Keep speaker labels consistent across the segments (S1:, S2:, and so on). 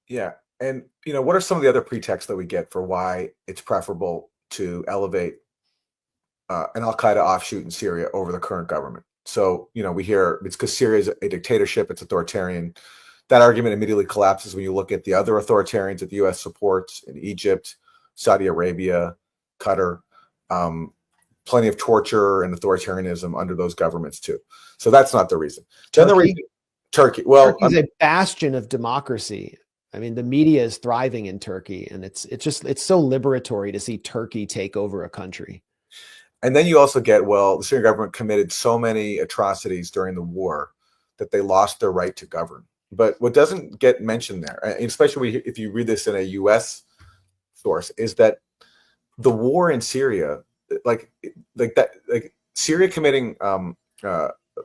S1: Yeah. And, what are some of the other pretexts that we get for why it's preferable to elevate an Al Qaeda offshoot in Syria over the current government? So, we hear it's because Syria is a dictatorship, it's authoritarian. That argument immediately collapses when you look at the other authoritarians that the U.S. supports in Egypt, Saudi Arabia, Qatar. Plenty of torture and authoritarianism under those governments too. So that's not the reason. Then the
S2: Turkey,
S1: reason, Turkey. Well,
S2: Turkey's a bastion of democracy. I mean, the media is thriving in Turkey, and it's so liberatory to see Turkey take over a country.
S1: and then you also get, well, the Syrian government committed so many atrocities during the war that they lost their right to govern. But what doesn't get mentioned there, especially if you read this in a U.S. source, is that the war in Syria, like Syria committing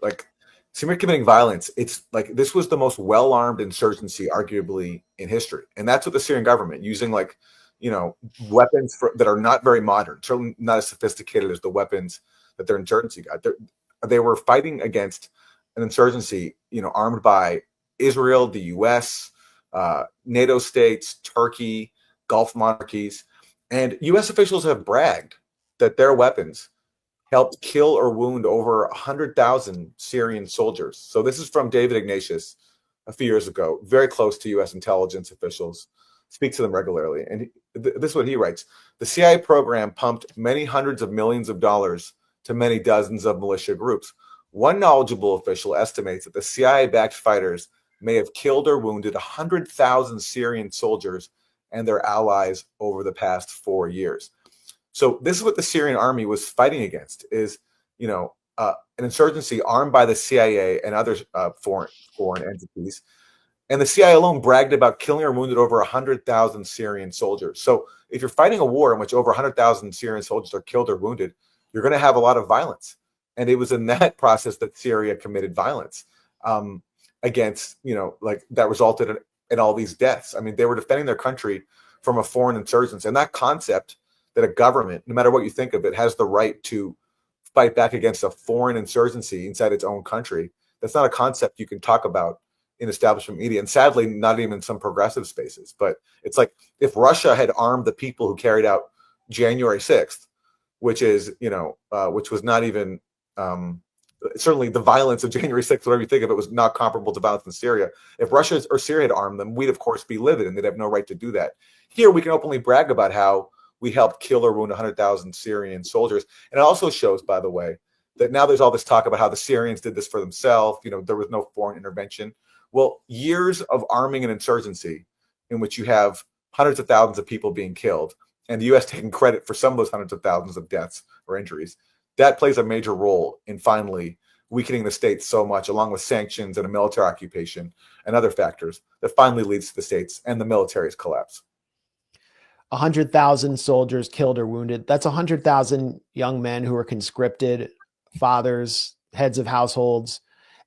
S1: like Syria committing violence. It's like this was the most well-armed insurgency arguably in history, and that's what the Syrian government using weapons that are not very modern, certainly not as sophisticated as the weapons that their insurgency got. They were fighting against an insurgency, armed by Israel, the U.S., NATO states, Turkey, Gulf monarchies. And U.S. officials have bragged that their weapons helped kill or wound over 100,000 Syrian soldiers. So this is from David Ignatius a few years ago, very close to U.S. intelligence officials, speaks to them regularly. And this is what he writes. The CIA program pumped many hundreds of millions of dollars to many dozens of militia groups. One knowledgeable official estimates that the CIA-backed fighters may have killed or wounded 100,000 Syrian soldiers and their allies over the past 4 years. So this is what the Syrian army was fighting against: is an insurgency armed by the CIA and other foreign entities. And the CIA alone bragged about killing or wounded over 100,000 Syrian soldiers. So if you're fighting a war in which over 100,000 Syrian soldiers are killed or wounded, you're going to have a lot of violence. And it was in that process that Syria committed violence against, that resulted in all these deaths. I mean, they were defending their country from a foreign insurgence. And that concept that a government, no matter what you think of it, has the right to fight back against a foreign insurgency inside its own country, that's not a concept you can talk about in establishment media, and sadly, not even in some progressive spaces. But it's like if Russia had armed the people who carried out January 6th, which was not even certainly the violence of January 6th, whatever you think of it, was not comparable to violence in Syria. If Russia or Syria had armed them, we'd of course be livid, and they'd have no right to do that. Here, we can openly brag about how we helped kill or wound 100,000 Syrian soldiers. And it also shows, by the way, that now there's all this talk about how the Syrians did this for themselves. There was no foreign intervention. Well, years of arming an insurgency in which you have hundreds of thousands of people being killed, and the U.S. taking credit for some of those hundreds of thousands of deaths or injuries, that plays a major role in finally weakening the states so much, along with sanctions and a military occupation and other factors, that finally leads to the states and the military's collapse.
S2: 100,000 soldiers killed or wounded. That's 100,000 young men who are conscripted, fathers, heads of households.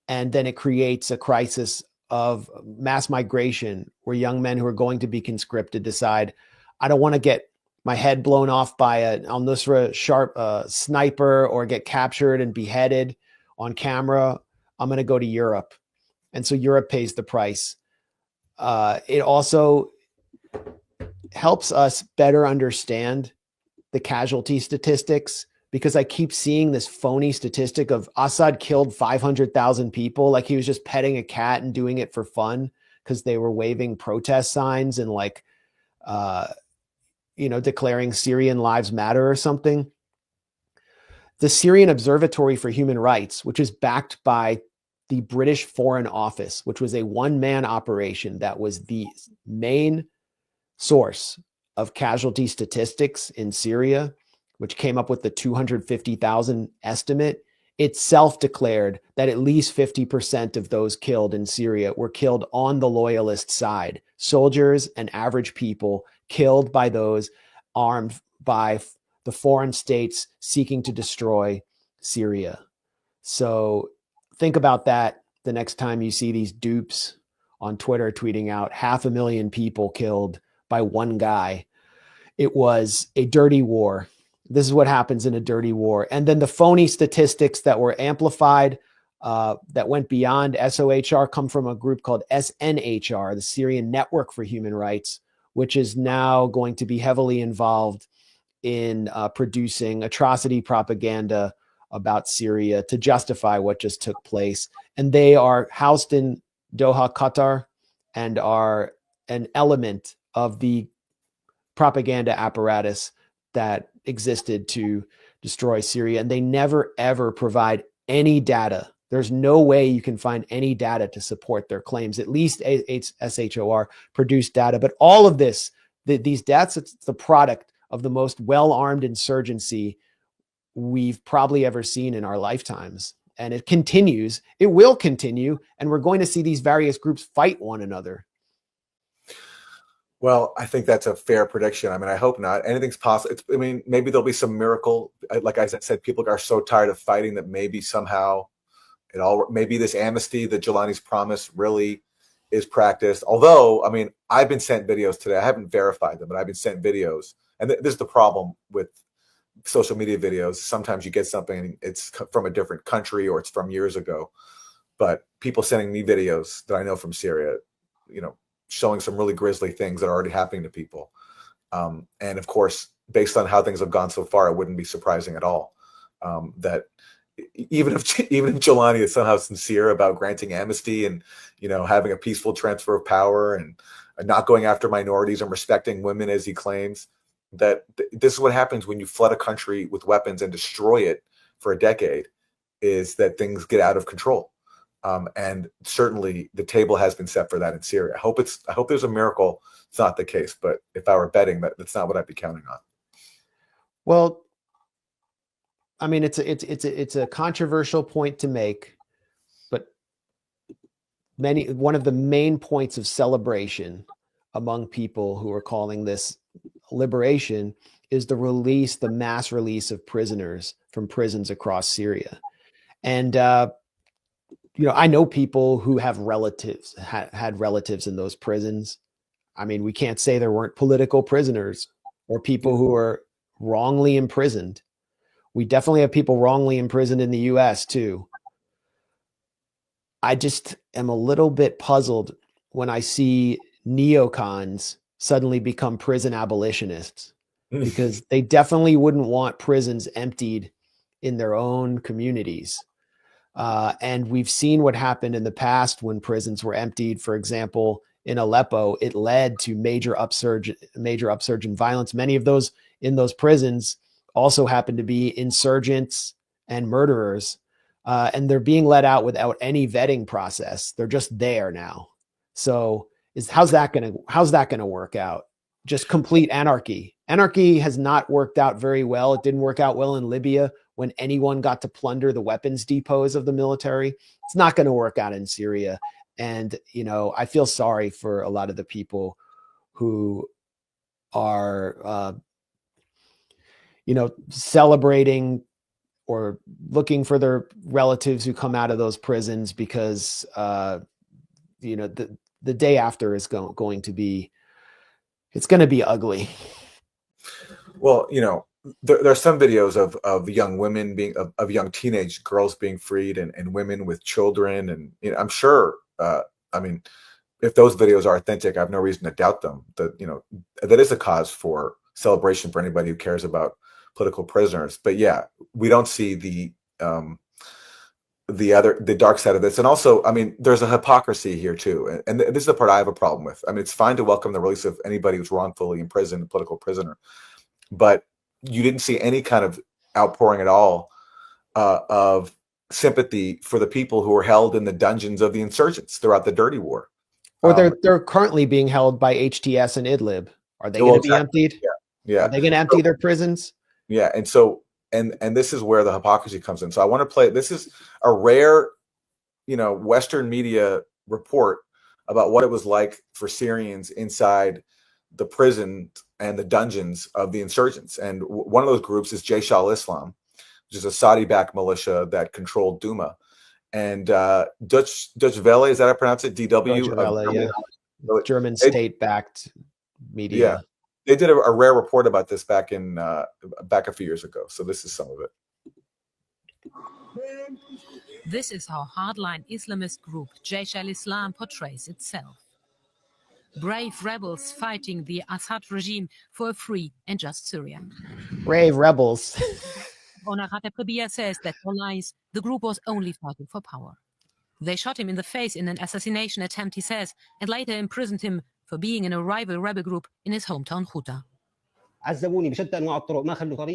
S2: And then it creates a crisis of mass migration where young men who are going to be conscripted decide, I don't want to get my head blown off by an al-Nusra sharp sniper or get captured and beheaded on camera. I'm going to go to Europe. And so Europe pays the price. It also helps us better understand the casualty statistics, because I keep seeing this phony statistic of Assad killed 500,000 people. Like he was just petting a cat and doing it for fun because they were waving protest signs and declaring Syrian lives matter or something. The Syrian Observatory for Human Rights, which is backed by the British Foreign Office, which was a one-man operation that was the main source of casualty statistics in Syria, which came up with the 250,000 estimate, itself declared that at least 50% of those killed in Syria were killed on the loyalist side. Soldiers and average people killed by those armed by the foreign states seeking to destroy Syria. So think about that the next time you see these dupes on Twitter tweeting out 500,000 people killed by one guy. It was a dirty war. This is what happens in a dirty war. And then the phony statistics that were amplified that went beyond SOHR come from a group called SNHR, the Syrian Network for Human Rights, which is now going to be heavily involved in producing atrocity propaganda about Syria to justify what just took place. And they are housed in Doha, Qatar, and are an element of the propaganda apparatus that existed to destroy Syria. And they never, ever provide any data. There's no way you can find any data to support their claims. At least SHOR produced data. But all of this, these deaths, it's the product of the most well-armed insurgency we've probably ever seen in our lifetimes. And it continues. It will continue. And we're going to see these various groups fight one another.
S1: Well, I think that's a fair prediction. I mean, I hope not. Anything's possible. I mean, maybe there'll be some miracle. Like I said, people are so tired of fighting that maybe somehow maybe this amnesty that Jelani's promised really is practiced. Although, I mean, I've been sent videos today. I haven't verified them, but I've been sent videos. And this is the problem with social media videos. Sometimes you get something and it's from a different country or it's from years ago. But people sending me videos that I know from Syria, showing some really grisly things that are already happening to people. And of course, based on how things have gone so far, it wouldn't be surprising at all that even if Jelani is somehow sincere about granting amnesty and, having a peaceful transfer of power and not going after minorities and respecting women as he claims, that this is what happens when you flood a country with weapons and destroy it for a decade, is that things get out of control. And certainly the table has been set for that in Syria. I hope there's a miracle. It's not the case, but if I were betting, that's not what I'd be counting on.
S2: Well, I mean, it's a controversial point to make, but one of the main points of celebration among people who are calling this liberation is the mass release of prisoners from prisons across Syria. And, I know people who have relatives, had relatives in those prisons. I mean, we can't say there weren't political prisoners or people who are wrongly imprisoned. We definitely have people wrongly imprisoned in the US too. I just am a little bit puzzled when I see neocons suddenly become prison abolitionists, because they definitely wouldn't want prisons emptied in their own communities. And we've seen what happened in the past when prisons were emptied. For example, in Aleppo, it led to major upsurge in violence. Many of those in those prisons also happen to be insurgents and murderers, and they're being let out without any vetting process. They're just there now. So how's that gonna work out? Just complete anarchy. Anarchy has not worked out very well. It didn't work out well in Libya when anyone got to plunder the weapons depots of the military. It's not going to work out in Syria. And, I feel sorry for a lot of the people who are, celebrating or looking for their relatives who come out of those prisons, because, the day after is going to be, it's going to be ugly.
S1: Well, there are some videos of young women of young teenage girls being freed and women with children. And, I'm sure, I mean, if those videos are authentic, I have no reason to doubt them. That, that is a cause for celebration for anybody who cares about political prisoners. But yeah, we don't see the dark side of this. And also, I mean, there's a hypocrisy here too. And this is the part I have a problem with. I mean, it's fine to welcome the release of anybody who's wrongfully imprisoned, a political prisoner, but you didn't see any kind of outpouring at all of sympathy for the people who were held in the dungeons of the insurgents throughout the dirty war.
S2: Or they're currently being held by HTS and Idlib. Are they going to be emptied?
S1: Yeah.
S2: Are they going to empty their prisons?
S1: Yeah. And so, and this is where the hypocrisy comes in. So I want to play, this is a rare, Western media report about what it was like for Syrians inside the prison and the dungeons of the insurgents. And one of those groups is Jaish al-Islam, which is a Saudi-backed militia that controlled Douma. And Dutch Welle, is that how I pronounce it? DW?
S2: Welle, yeah. German state-backed media.
S1: Yeah. They did a rare report about this back a few years ago. So this is some of it.
S3: This is how hardline Islamist group Jaish al-Islam portrays itself. Brave rebels fighting the Assad regime for a free and just Syria.
S2: Brave rebels.
S3: Owner Rataprebia says that for lies, the group was only fighting for power. They shot him in the face in an assassination attempt, he says, and later imprisoned him for being in a rival rebel group in his hometown Ghouta.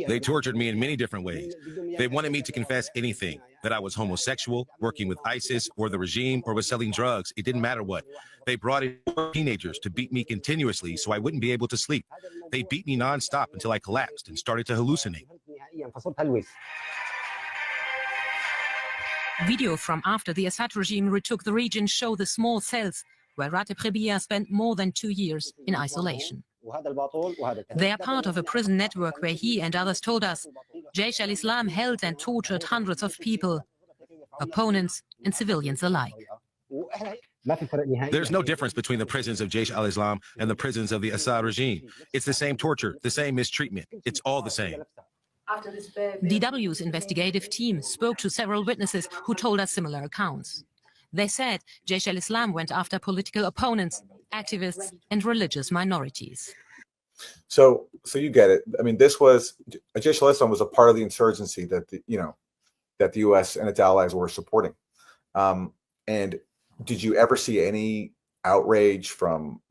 S4: They tortured me in many different ways. They wanted me to confess anything, that I was homosexual, working with ISIS or the regime, or was selling drugs. It didn't matter what. They brought in teenagers to beat me continuously so I wouldn't be able to sleep. They beat me nonstop until I collapsed and started to hallucinate.
S3: Video from after the Assad regime retook the region show the small cells where Rataprebia spent more than 2 years in isolation. They are part of a prison network where he and others told us Jaish al-Islam held and tortured hundreds of people, opponents and civilians alike.
S4: There's no difference between the prisons of Jaish al-Islam and the prisons of the Assad regime. It's the same torture, the same mistreatment. It's all the same.
S3: DW's investigative team spoke to several witnesses who told us similar accounts. They said Jaish al-Islam went after political opponents, activists, and religious minorities.
S1: So you get it. I mean, this was Jaish al-Islam was a part of the insurgency that the U.S. and its allies were supporting. And did you ever see any outrage from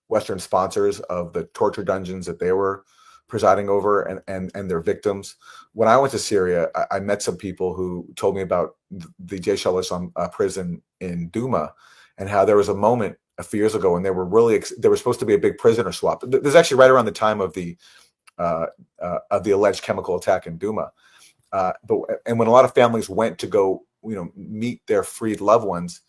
S1: Western sponsors of the torture dungeons that they were presiding over and their victims? When I went to Syria, I met some people who told me about the Jaish al-Islam prison in Duma, and how there was a moment a few years ago when there was supposed to be a big prisoner swap. This is actually right around the time of the alleged chemical attack in Duma. And when a lot of families went to go meet their freed loved ones,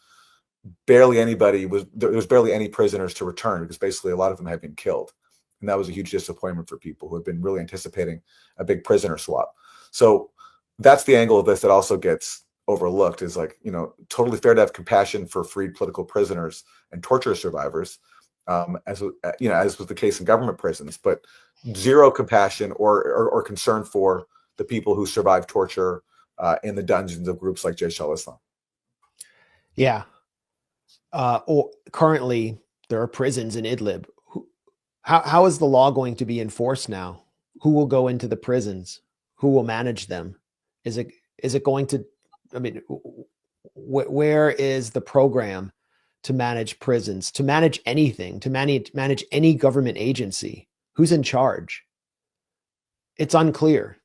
S1: there was barely any prisoners to return, because basically a lot of them had been killed. And that was a huge disappointment for people who had been really anticipating a big prisoner swap. So that's the angle of this that also gets overlooked, is totally fair to have compassion for freed political prisoners and torture survivors, as was the case in government prisons, but zero compassion or concern for the people who survived torture in the dungeons of groups like Jaish al-Islam.
S2: Yeah. Or currently there are prisons in Idlib. How is the law going to be enforced now? Who will go into the prisons? Who will manage them? Is it going to, where is the program to manage prisons, to manage anything, to manage any government agency? Who's in charge? It's unclear.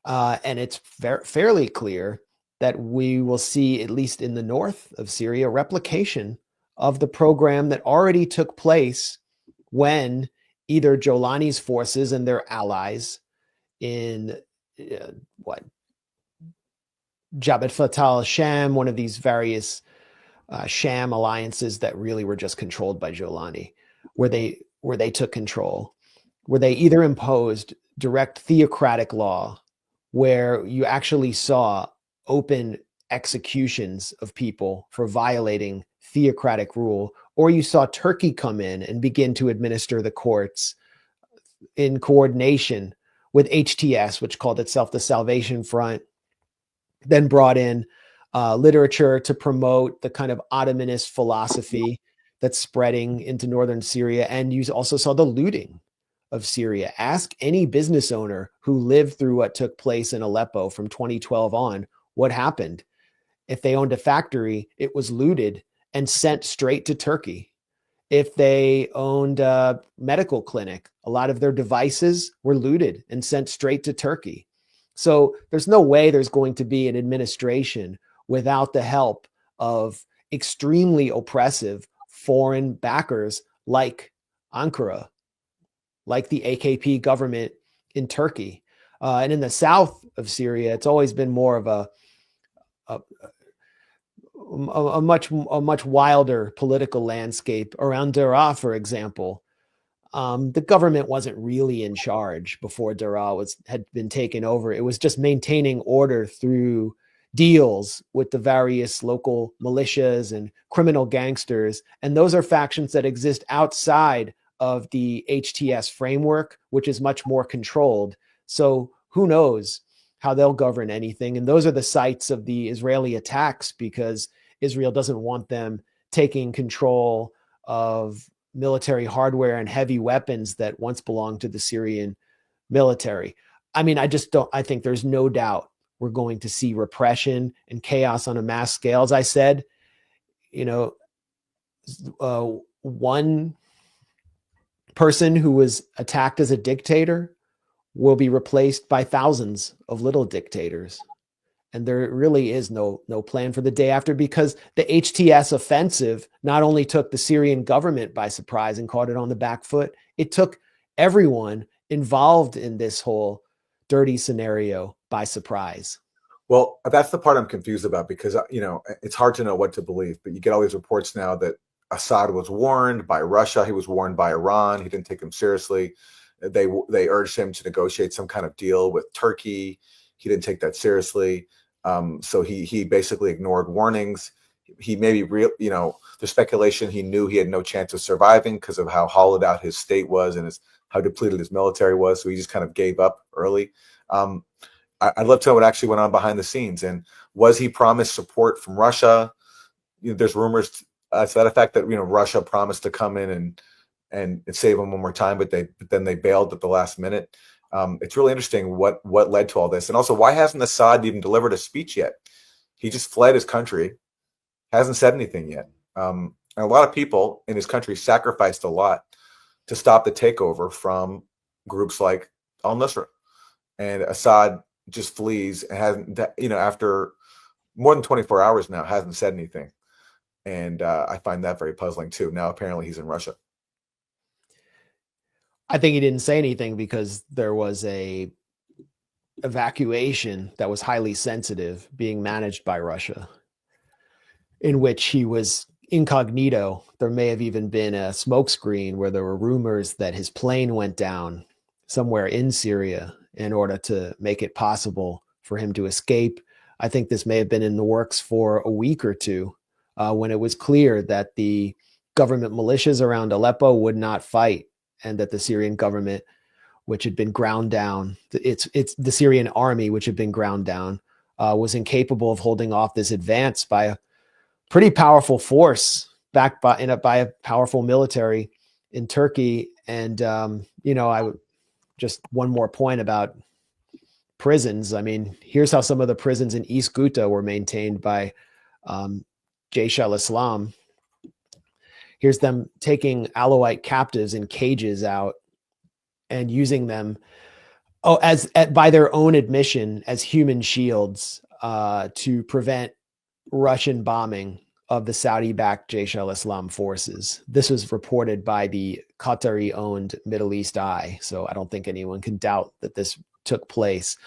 S2: And it's fairly clear that we will see, at least in the north of Syria, replication of the program that already took place when either Jolani's forces and their allies in Jabhat Fatah al-Sham, one of these various sham alliances that really were just controlled by Jolani, where they took control, where they either imposed direct theocratic law, where you actually saw open executions of people for violating theocratic rule, or you saw Turkey come in and begin to administer the courts in coordination with HTS, which called itself the Salvation Front, then brought in literature to promote the kind of Ottomanist philosophy that's spreading into northern Syria. And you also saw the looting of Syria. Ask any business owner who lived through what took place in Aleppo from 2012 on what happened. If they owned a factory, it was looted and sent straight to Turkey. If they owned a medical clinic, a lot of their devices were looted and sent straight to Turkey. So there's no way there's going to be an administration without the help of extremely oppressive foreign backers like Ankara, like the AKP government in Turkey. And in the south of Syria, it's always been more of a much wilder political landscape. Around Daraa, for example, the government wasn't really in charge before Daraa had been taken over. It was just maintaining order through deals with the various local militias and criminal gangsters. And those are factions that exist outside of the HTS framework, which is much more controlled. So who knows how they'll govern anything. And those are the sites of the Israeli attacks, because Israel doesn't want them taking control of military hardware and heavy weapons that once belonged to the Syrian military. I mean, I think there's no doubt we're going to see repression and chaos on a mass scale. As I said, one person who was attacked as a dictator will be replaced by thousands of little dictators. And there really is no plan for the day after, because the HTS offensive not only took the Syrian government by surprise and caught it on the back foot, it took everyone involved in this whole dirty scenario by surprise.
S1: Well, that's the part I'm confused about, because, it's hard to know what to believe, but you get all these reports now that Assad was warned by Russia. He was warned by Iran. He didn't take them seriously. They urged him to negotiate some kind of deal with Turkey. He didn't take that seriously. So he basically ignored warnings. He maybe the speculation he knew he had no chance of surviving because of how hollowed out his state was and how depleted his military was. So he just kind of gave up early. I'd love to know what actually went on behind the scenes, and was he promised support from Russia? There's rumors to that effect that Russia promised to come in and save him one more time, but then they bailed at the last minute. It's really interesting what led to all this. And also, why hasn't Assad even delivered a speech yet? He just fled his country, hasn't said anything yet. And a lot of people in his country sacrificed a lot to stop the takeover from groups like al-Nusra. And Assad just flees and hasn't, after more than 24 hours now, hasn't said anything. And I find that very puzzling too. Now, apparently he's in Russia.
S2: I think he didn't say anything because there was a evacuation that was highly sensitive being managed by Russia, in which he was incognito. There may have even been a smokescreen where there were rumors that his plane went down somewhere in Syria in order to make it possible for him to escape. I think this may have been in the works for a week or two when it was clear that the government militias around Aleppo would not fight, and that the Syrian government, which had been ground down, it's the Syrian army, which had been ground down, was incapable of holding off this advance by a pretty powerful force backed by a powerful military in Turkey. And, I would just one more point about prisons. I mean, here's how some of the prisons in East Ghouta were maintained by Jaish al-Islam. Here's them taking Alawite captives in cages out and using them by their own admission as human shields to prevent Russian bombing of the Saudi-backed Jaish al-Islam forces. This was reported by the Qatari-owned Middle East Eye, so I don't think anyone can doubt that this took place.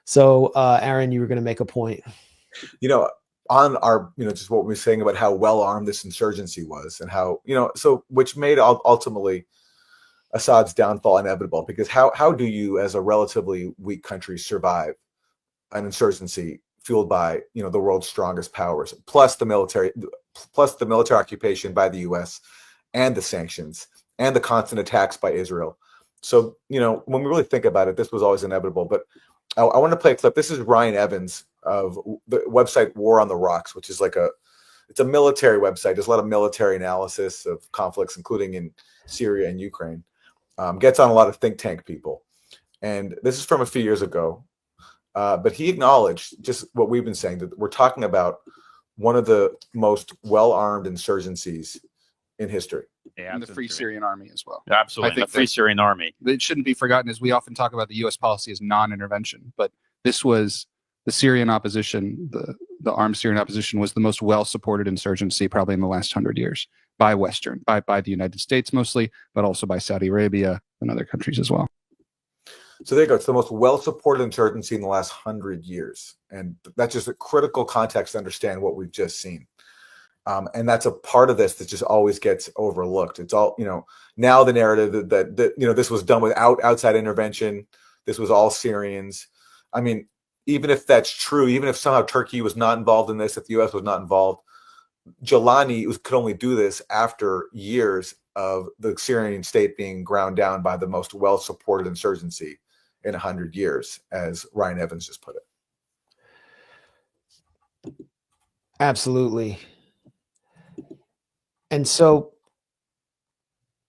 S2: So, Aaron, you were going to make a point.
S1: On our, just what we were saying about how well armed this insurgency was, and how, which made ultimately Assad's downfall inevitable, because how do you, as a relatively weak country, survive an insurgency fueled by, the world's strongest powers, plus the military occupation by the US and the sanctions and the constant attacks by Israel? So, when we really think about it, this was always inevitable. But I want to play a clip. This is Ryan Evans of the website War on the Rocks, which is it's a military website. There's a lot of military analysis of conflicts, including in Syria and Ukraine. Gets on a lot of think tank people. And this is from a few years ago. But he acknowledged just what we've been saying, that we're talking about one of the most well-armed insurgencies in history.
S5: Yeah, and the Free Syrian Army as well.
S6: Absolutely,
S5: I think
S6: the Free Syrian Army.
S5: It shouldn't be forgotten, as we often talk about the U.S. policy as non-intervention, but this was the Syrian opposition, the armed Syrian opposition was the most well-supported insurgency probably in the last 100 years by the United States mostly, but also by Saudi Arabia and other countries as well.
S1: So there you go. It's the most well-supported insurgency in the last 100 years. And that's just a critical context to understand what we've just seen. And that's a part of this that just always gets overlooked. It's all, now the narrative that this was done without outside intervention. This was all Syrians. I mean, even if that's true, even if somehow Turkey was not involved in this, if the U.S. was not involved, Jilani could only do this after years of the Syrian state being ground down by the most well-supported insurgency in 100 years, as Ryan Evans just put it.
S2: Absolutely. And so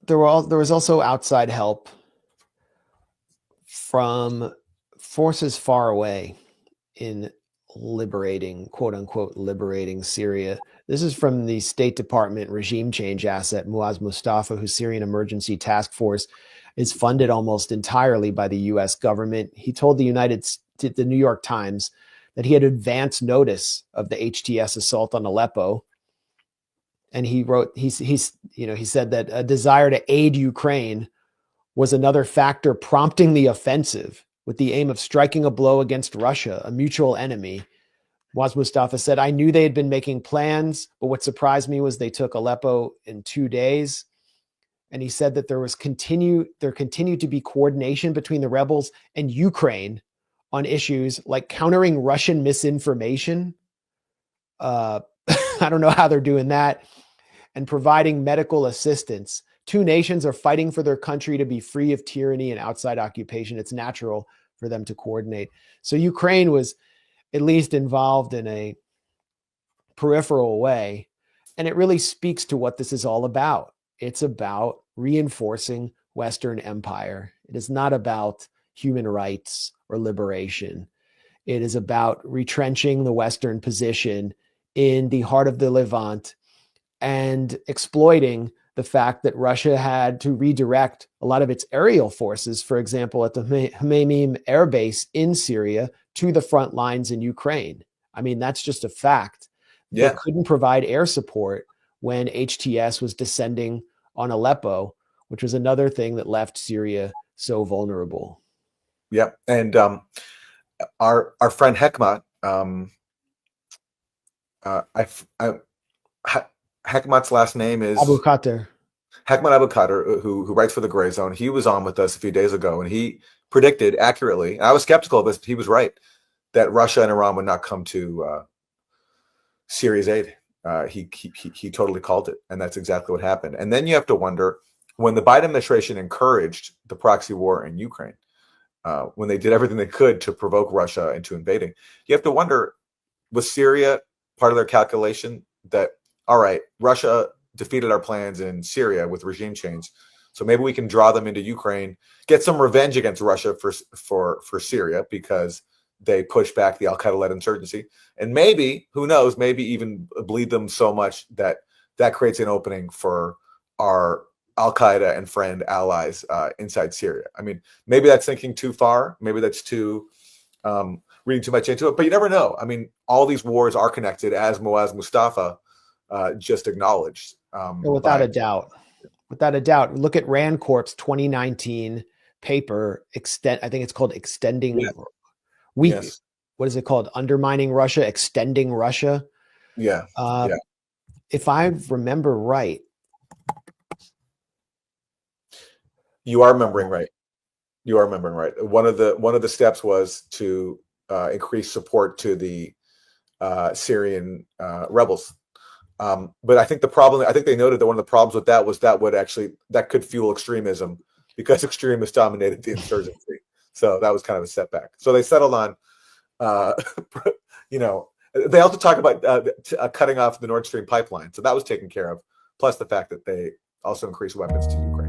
S2: there was also outside help from forces far away in liberating, quote unquote, liberating Syria. This is from the State Department regime change asset, Muaz Mustafa, whose Syrian Emergency Task Force is funded almost entirely by the U.S. government. He told the New York Times that he had advance notice of the HTS assault on Aleppo. And he wrote, he said that a desire to aid Ukraine was another factor prompting the offensive with the aim of striking a blow against Russia, a mutual enemy. Muaz Mustafa said, I knew they had been making plans, but what surprised me was they took Aleppo in 2 days. And he said that there continued to be coordination between the rebels and Ukraine on issues like countering Russian misinformation. I don't know how they're doing that. And providing medical assistance. 2 nations are fighting for their country to be free of tyranny and outside occupation. It's natural for them to coordinate. So Ukraine was at least involved in a peripheral way. And it really speaks to what this is all about. It's about reinforcing Western empire. It is not about human rights or liberation. It is about retrenching the Western position in the heart of the Levant and exploiting the fact that Russia had to redirect a lot of its aerial forces, for example, at the Hmeimim air base in Syria, to the front lines in Ukraine. I mean, that's just a fact.
S1: Yeah.
S2: They couldn't provide air support when HTS was descending on Aleppo, which was another thing that left Syria so vulnerable.
S1: Yeah. And our friend Hekmat, Hekmat's last name is
S2: Abu Khater.
S1: Hekmat Abu Khater, who writes for the Grayzone. He was on with us a few days ago, and he predicted accurately, and I was skeptical of this, but he was right, that Russia and Iran would not come to Syria's aid. He totally called it, and that's exactly what happened. And then you have to wonder, when the Biden administration encouraged the proxy war in Ukraine, when they did everything they could to provoke Russia into invading, you have to wonder, was Syria part of their calculation that, all right, Russia defeated our plans in Syria with regime change, so maybe we can draw them into Ukraine, get some revenge against Russia for Syria because they pushed back the al-Qaeda-led insurgency, and maybe, who knows, maybe even bleed them so much that creates an opening for our al-Qaeda and friend allies inside Syria. I mean, maybe that's thinking too far. Maybe that's too reading too much into it. But you never know. I mean, all these wars are connected, as Muaz Mustafa just acknowledged.
S2: Without a doubt. Without a doubt. Look at Rand Corp's 2019 paper, I think it's called Extending.
S1: Yeah.
S2: Yes. What is it called? Undermining Russia, Extending Russia.
S1: Yeah. Yeah.
S2: If I remember right.
S1: You are remembering right. You are remembering right. One of the steps was to increase support to the Syrian rebels. But I think they noted that one of the problems with that was that could fuel extremism, because extremists dominated the insurgency. So that was kind of a setback. So they settled on, they also talk about cutting off the Nord Stream pipeline. So that was taken care of. Plus the fact that they also increased weapons to Ukraine.